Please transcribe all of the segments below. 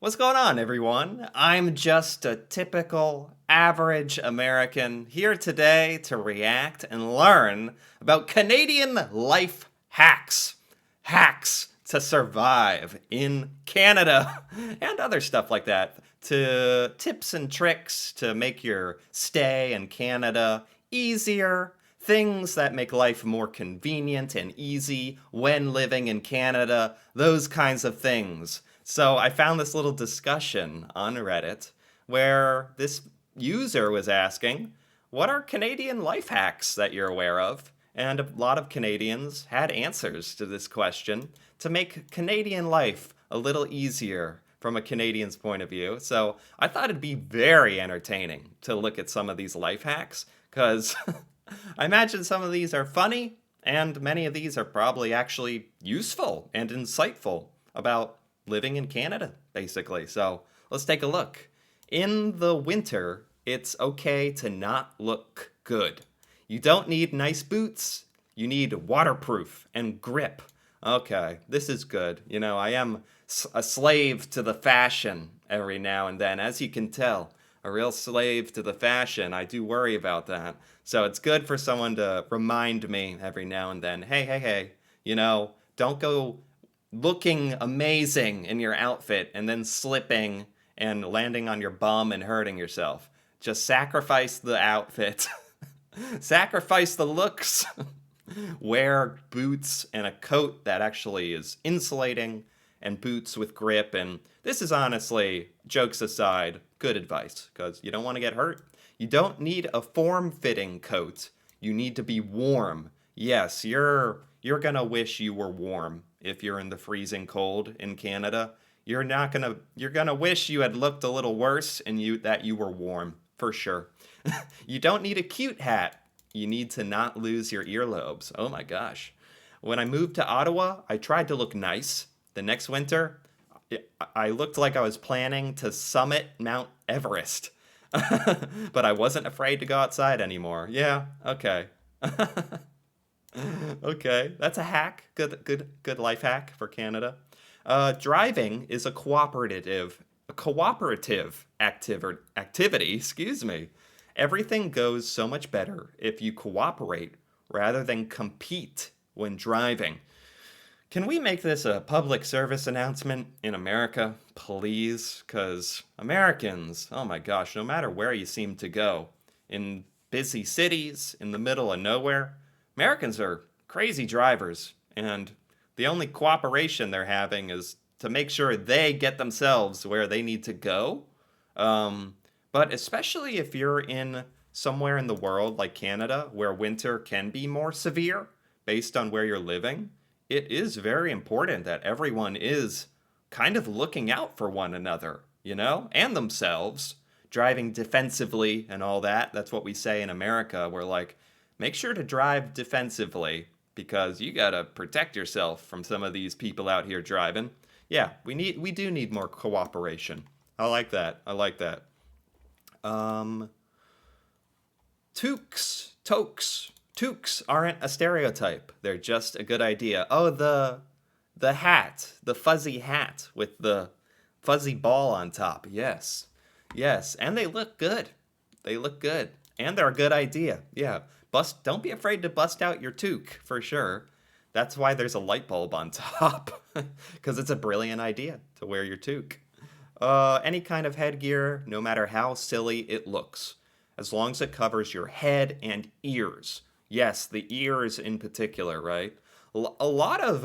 What's going on, everyone? I'm just a typical, average American here today to react and learn about Canadian life hacks. Hacks to survive in Canada and other stuff like that. To tips and tricks to make your stay in Canada easier. Things that make life more convenient and easy when living in Canada. Those kinds of things. So I found this little discussion on Reddit where this user was asking, what are Canadian life hacks that you're aware of? And a lot of Canadians had answers to this question to make Canadian life a little easier from a Canadian's point of view. So I thought it'd be very entertaining to look at some of these life hacks because I imagine some of these are funny and many of these are probably actually useful and insightful about living in Canada, basically. So let's take a look. In the winter, it's okay to not look good. You don't need nice boots. You need waterproof and grip. Okay, this is good. You know, I am a slave to the fashion every now and then. As you can tell, a real slave to the fashion. I do worry about that. So it's good for someone to remind me every now and then, hey, you know, don't go looking amazing in your outfit and then slipping and landing on your bum and hurting yourself. Just sacrifice the outfit, sacrifice the looks, wear boots and a coat that actually is insulating and boots with grip. And this is honestly, jokes aside, good advice because you don't want to get hurt. You don't need a form-fitting coat. You need to be warm. Yes, you're gonna wish you were warm if you're in the freezing cold in Canada. You're gonna wish you had looked a little worse and you were warm, for sure. You don't need a cute hat. You need to not lose your earlobes. Oh my gosh. When I moved to Ottawa, I tried to look nice. The next winter, I looked like I was planning to summit Mount Everest. But I wasn't afraid to go outside anymore. Yeah, okay. Okay, that's a hack. Good life hack for Canada. Driving is a cooperative activity. Excuse me. Everything goes so much better if you cooperate rather than compete when driving. Can we make this a public service announcement in America, please? Because Americans, oh my gosh, no matter where you seem to go, in busy cities, in the middle of nowhere, Americans are crazy drivers. And the only cooperation they're having is to make sure they get themselves where they need to go. Um, but especially if you're in somewhere in the world like Canada, where winter can be more severe based on where you're living, it is very important that everyone is kind of looking out for one another, you know, and themselves, driving defensively and all that. That's what we say in America. We're like, make sure to drive defensively because you got to protect yourself from some of these people out here driving. Yeah, we do need more cooperation. I like that. I like that. Um Toques aren't a stereotype. They're just a good idea. Oh, the hat, the fuzzy hat with the fuzzy ball on top. Yes. Yes, and they look good. They look good. And they're a good idea. Yeah. Don't be afraid to bust out your toque for sure. That's why there's a light bulb on top. Because it's a brilliant idea to wear your toque. Any kind of headgear, no matter how silly it looks, as long as it covers your head and ears. Yes, the ears in particular, right? A lot of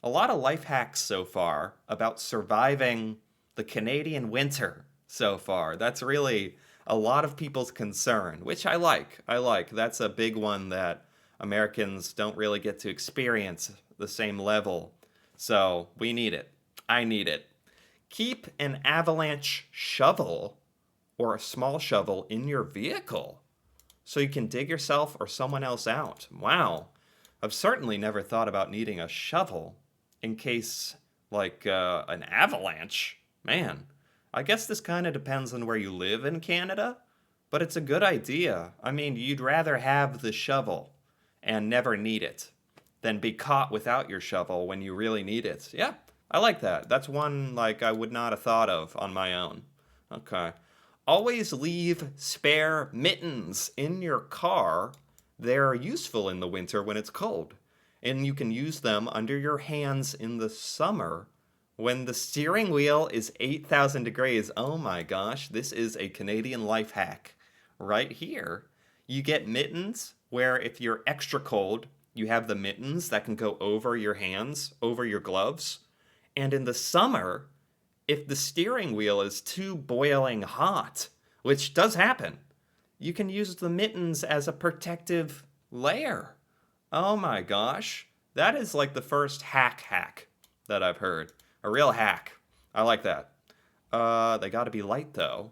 life hacks so far about surviving the Canadian winter so far. That's really a lot of people's concern, which I like. I like. That's a big one that Americans don't really get to experience the same level. So we need it. I need it. Keep an avalanche shovel or a small shovel in your vehicle so you can dig yourself or someone else out. Wow. I've certainly never thought about needing a shovel in case, like, an avalanche. Man, I guess this kind of depends on where you live in Canada, but it's a good idea. I mean, you'd rather have the shovel and never need it than be caught without your shovel when you really need it. Yeah, I like that. That's one like I would not have thought of on my own. Okay. Always leave spare mittens in your car. They're useful in the winter when it's cold. And you can use them under your hands in the summer when the steering wheel is 8,000 degrees. Oh my gosh, this is a Canadian life hack right here. You get mittens where if you're extra cold, you have the mittens that can go over your hands, over your gloves. And in the summer, if the steering wheel is too boiling hot, which does happen, you can use the mittens as a protective layer. Oh my gosh. That is like the first hack that I've heard. A real hack. I like that. They gotta be light though.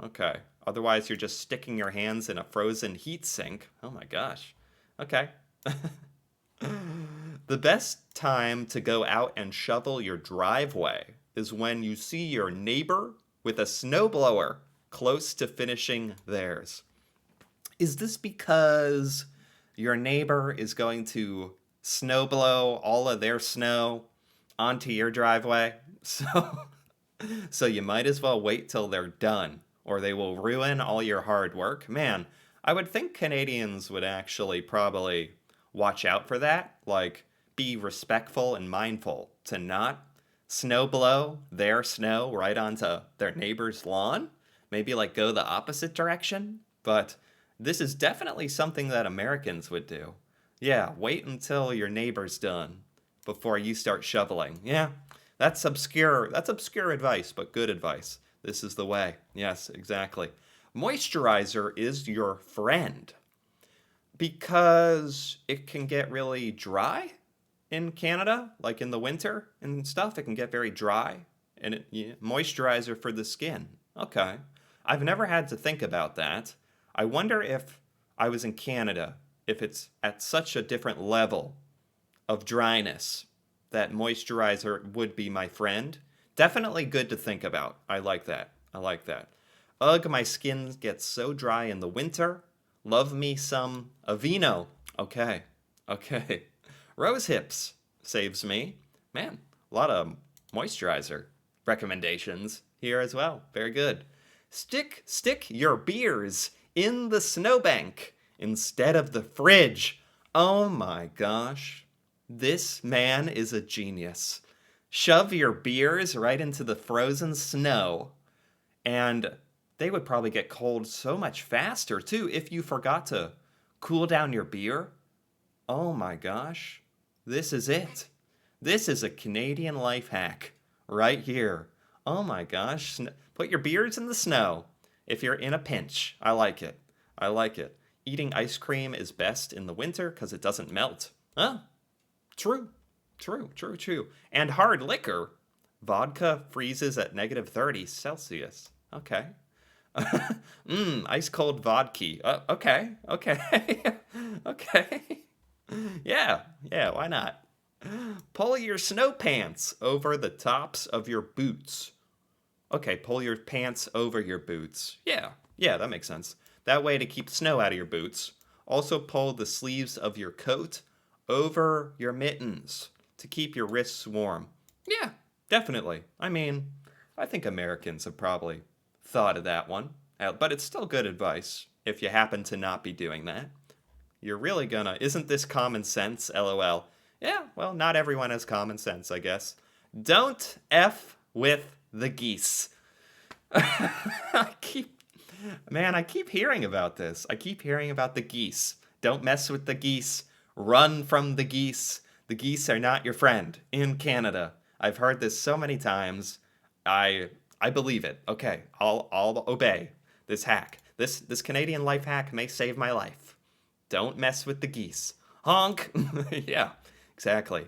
Okay. Otherwise, you're just sticking your hands in a frozen heat sink. Oh my gosh. Okay. The best time to go out and shovel your driveway is when you see your neighbor with a snowblower close to finishing theirs. Is this because your neighbor is going to snowblow all of their snow onto your driveway? So you might as well wait till they're done, or they will ruin all your hard work. Man, I would think Canadians would actually probably watch out for that. Like, be respectful and mindful to not snow blow their snow right onto their neighbor's lawn. Maybe like go the opposite direction. But this is definitely something that Americans would do. Yeah, wait until your neighbor's done before you start shoveling. Yeah, that's obscure. That's obscure advice, but good advice. This is the way. Yes, exactly. Moisturizer is your friend because it can get really dry in Canada, like in the winter and stuff. It can get very dry, and moisturizer for the skin. Okay. I've never had to think about that. I wonder if I was in Canada, if it's at such a different level of dryness that moisturizer would be my friend. Definitely good to think about. I like that. I like that. Ugh, my skin gets so dry in the winter. Love me some Aveeno. Okay. Okay. Rose hips saves me. Man, a lot of moisturizer recommendations here as well. Very good. Stick your beers in the snowbank instead of the fridge. Oh my gosh. This man is a genius. Shove your beers right into the frozen snow, and they would probably get cold so much faster too if you forgot to cool down your beer. Oh my gosh. This is it. This is a Canadian life hack right here. Oh my gosh. Put your beers in the snow if you're in a pinch. I like it. I like it. Eating ice cream is best in the winter because it doesn't melt. Huh? True. True. And hard liquor. Vodka freezes at -30 Celsius. Okay. Ice cold vodka. Okay. Okay. Yeah, why not? Pull your snow pants over the tops of your boots. Okay, pull your pants over your boots. Yeah, that makes sense. That way to keep snow out of your boots. Also pull the sleeves of your coat over your mittens to keep your wrists warm. Yeah, definitely. I mean, I think Americans have probably thought of that one. But it's still good advice if you happen to not be doing that. You're really gonna, isn't this common sense? LOL. Yeah, well, not everyone has common sense, I guess. Don't F with the geese. I keep hearing about this. I keep hearing about the geese. Don't mess with the geese. Run from the geese. The geese are not your friend in Canada. I've heard this so many times. I believe it. Okay, I'll obey this hack. This Canadian life hack may save my life. Don't mess with the geese. Honk. Yeah, exactly.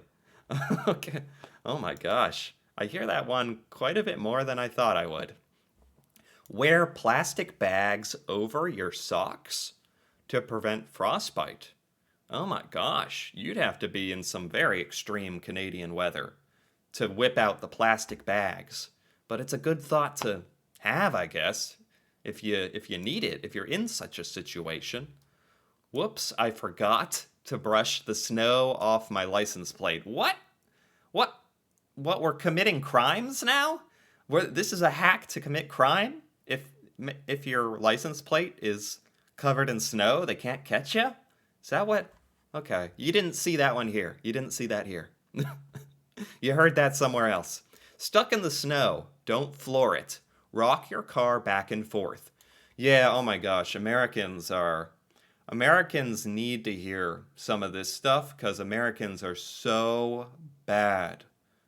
Okay. Oh my gosh. I hear that one quite a bit more than I thought I would. Wear plastic bags over your socks to prevent frostbite. Oh my gosh, you'd have to be in some very extreme Canadian weather to whip out the plastic bags. But it's a good thought to have, I guess, if you need it, if you're in such a situation. Whoops, I forgot to brush the snow off my license plate. What? What? what, we're committing crimes now? This is a hack to commit crime? If your license plate is covered in snow, they can't catch you? Is that what? Okay, you didn't see that one here. You didn't see that here. You heard that somewhere else. Stuck in the snow, don't floor it. Rock your car back and forth. Yeah, oh my gosh, Americans need to hear some of this stuff because Americans are so bad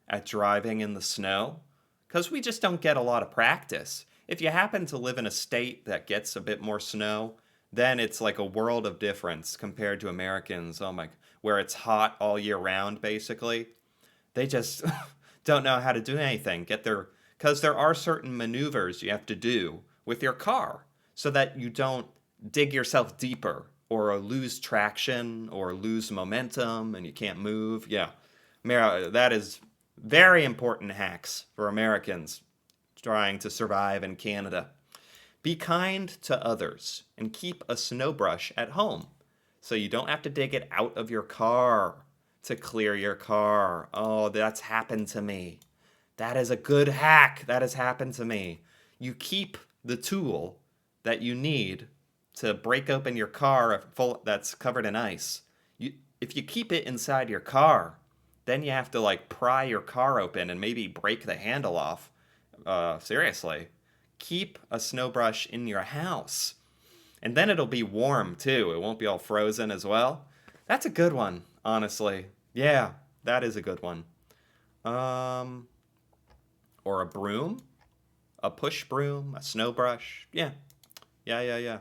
at driving in the snow because we just don't get a lot of practice. If you happen to live in a state that gets a bit more snow, then it's like a world of difference compared to Americans. Oh my, where it's hot all year round basically. They just don't know how to do anything. Because there are certain maneuvers you have to do with your car so that you don't dig yourself deeper or lose traction or lose momentum and you can't move. Yeah, that is very important hacks for Americans trying to survive in Canada. Be kind to others and keep a snow brush at home so you don't have to dig it out of your car to clear your car. Oh, that's happened to me. That is a good hack. That has happened to me. You keep the tool that you need to break open your car that's covered in ice. If you keep it inside your car, then you have to like pry your car open and maybe break the handle off. Seriously. Keep a snow brush in your house. And then it'll be warm too. It won't be all frozen as well. That's a good one, honestly. Yeah, that is a good one. Um, or a broom, a push broom, a snow brush. Yeah, yeah.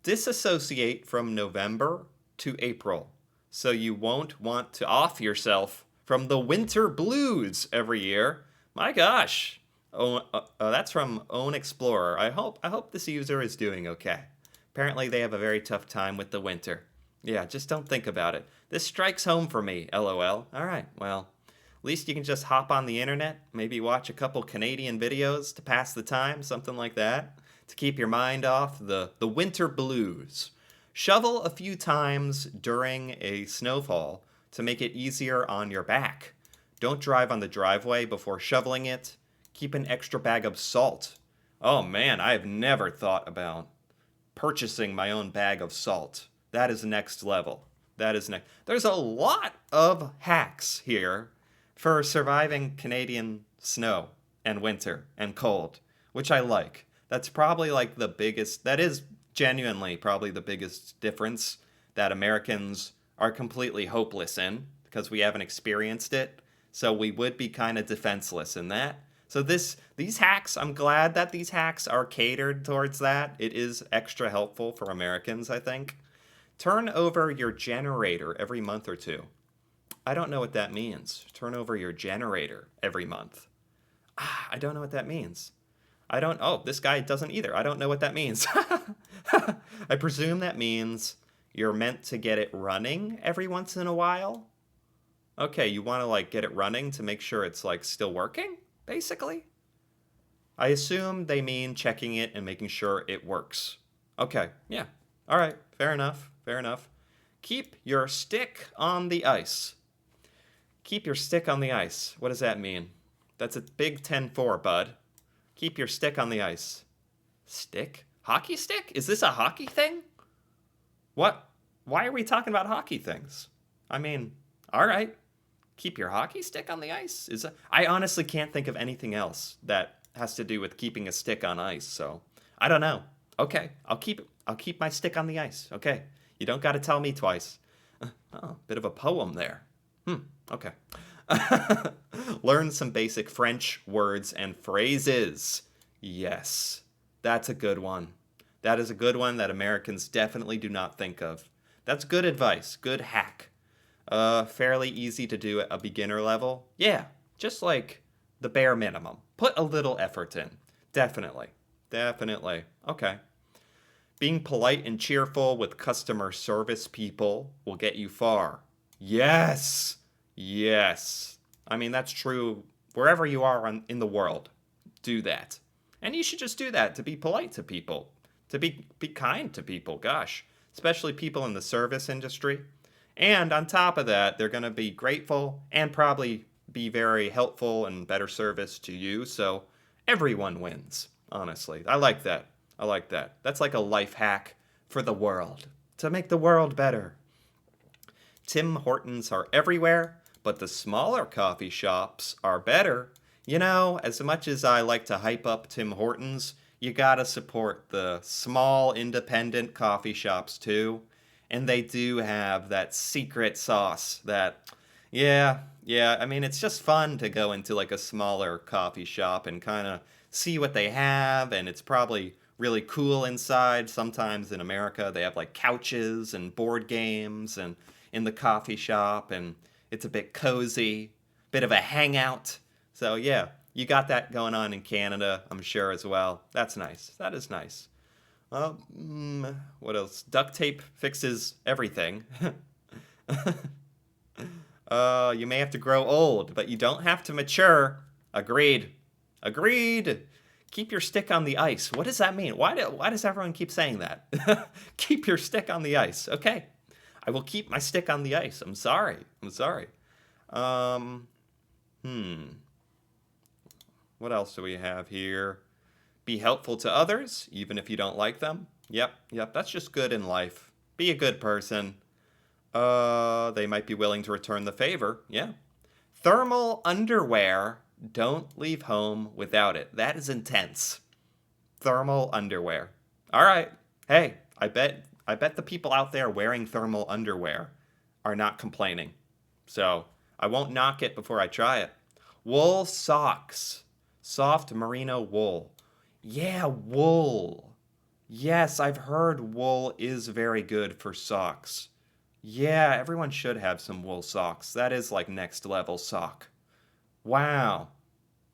Disassociate from November to April so you won't want to off yourself from the winter blues every year. My gosh. That's from Own Explorer. I hope this user is doing okay. Apparently they have a very tough time with the winter. Yeah, just don't think about it. This strikes home for me, lol. Alright, well, at least you can just hop on the internet, maybe watch a couple Canadian videos to pass the time, something like that, to keep your mind off the winter blues. Shovel a few times during a snowfall to make it easier on your back. Don't drive on the driveway before shoveling it. Keep an extra bag of salt. Oh man, I have never thought about purchasing my own bag of salt. That is next level. That is next. There's a lot of hacks here for surviving Canadian snow and winter and cold, which I like. That's probably like the biggest, that is genuinely probably the biggest difference that Americans are completely hopeless in because we haven't experienced it. So we would be kind of defenseless in that. So these hacks, I'm glad that these hacks are catered towards that. It is extra helpful for Americans, I think. Turn over your generator every month or two. I don't know what that means. Turn over your generator every month. I don't know what that means. This guy doesn't either. I don't know what that means. I presume that means you're meant to get it running every once in a while. Okay, you want to like get it running to make sure it's like still working, basically. I assume they mean checking it and making sure it works. Okay, yeah. All right, fair enough. Keep your stick on the ice. Keep your stick on the ice. What does that mean? That's a big 10-4, bud. Keep your stick on the ice. Stick? Hockey stick? Is this a hockey thing? What? Why are we talking about hockey things? I mean, all right. Keep your hockey stick on the ice? I honestly can't think of anything else that has to do with keeping a stick on ice, so I don't know. Okay, I'll keep my stick on the ice. Okay. You don't got to tell me twice. Bit of a poem there. Okay. Learn some basic French words and phrases. Yes, that's a good one. That is a good one that Americans definitely do not think of. That's good advice, good hack. Fairly easy to do at a beginner level. Yeah, just like the bare minimum. Put a little effort in. Definitely. Okay. Being polite and cheerful with customer service people will get you far. Yes. I mean, that's true wherever you are in the world. Do that. And you should just do that to be polite to people, to be kind to people, gosh, especially people in the service industry. And on top of that, they're going to be grateful and probably be very helpful and better service to you. So everyone wins, honestly. I like that. I like that. That's like a life hack for the world to make the world better. Tim Hortons are everywhere, but the smaller coffee shops are better. You know, as much as I like to hype up Tim Hortons, you gotta support the small independent coffee shops too. And they do have that secret sauce that, yeah, I mean, it's just fun to go into like a smaller coffee shop and kind of see what they have. And it's probably really cool inside. Sometimes in America, they have like couches and board games and in the coffee shop, and it's a bit cozy, bit of a hangout. So yeah, you got that going on in Canada, I'm sure as well. That's nice. That is nice. What else? Duct tape fixes everything. You may have to grow old, but you don't have to mature. Agreed. Agreed. Keep your stick on the ice. What does that mean? Why does everyone keep saying that? Keep your stick on the ice. Okay. I will keep my stick on the ice. I'm sorry. I'm sorry. Um, hmm. What else do we have here? Be helpful to others, even if you don't like them. Yep. That's just good in life. Be a good person. They might be willing to return the favor. Yeah. Thermal underwear. Don't leave home without it. That is intense. Thermal underwear. All right. Hey, I bet the people out there wearing thermal underwear are not complaining. So, I won't knock it before I try it. Wool socks. Soft merino wool. Yeah, wool. Yes, I've heard wool is very good for socks. Yeah, everyone should have some wool socks. That is like next level sock. Wow.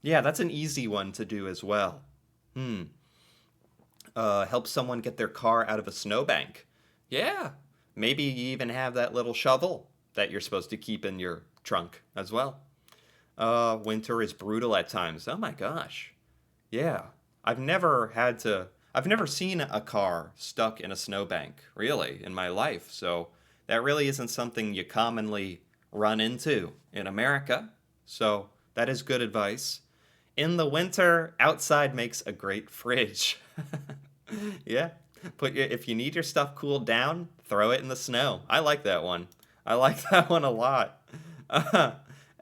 Yeah, that's an easy one to do as well. Hmm. Help someone get their car out of a snowbank. Yeah. Maybe you even have that little shovel that you're supposed to keep in your trunk as well. Winter is brutal at times. Oh my gosh. Yeah. I've never seen a car stuck in a snowbank, really, in my life. So that really isn't something you commonly run into in America. So that is good advice. In the winter, outside makes a great fridge. Yeah. If you need your stuff cooled down, throw it in the snow. I like that one. I like that one a lot.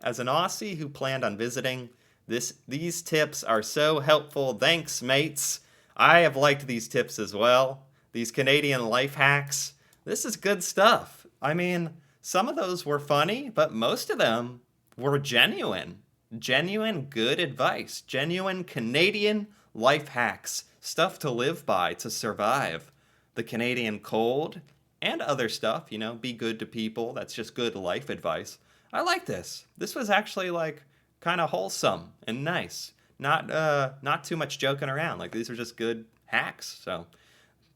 As an Aussie who planned on visiting, these tips are so helpful. Thanks, mates. I have liked these tips as well. These Canadian life hacks. This is good stuff. I mean, some of those were funny, but most of them were genuine. Genuine good advice. Genuine Canadian life hacks. Stuff to live by to survive the Canadian cold and other stuff, be good to people. That's just good life advice. I like this. This was actually like kind of wholesome and nice. Not too much joking around. Like these are just good hacks. So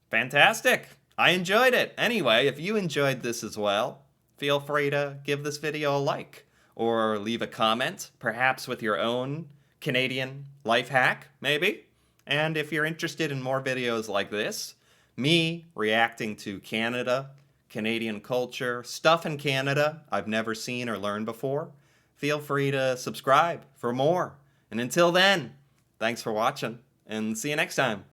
fantastic. I enjoyed it. Anyway, if you enjoyed this as well, feel free to give this video a like or leave a comment, perhaps with your own Canadian life hack, maybe. And if you're interested in more videos like this, me reacting to Canada, Canadian culture, stuff in Canada I've never seen or learned before, feel free to subscribe for more. And until then, thanks for watching, and see you next time.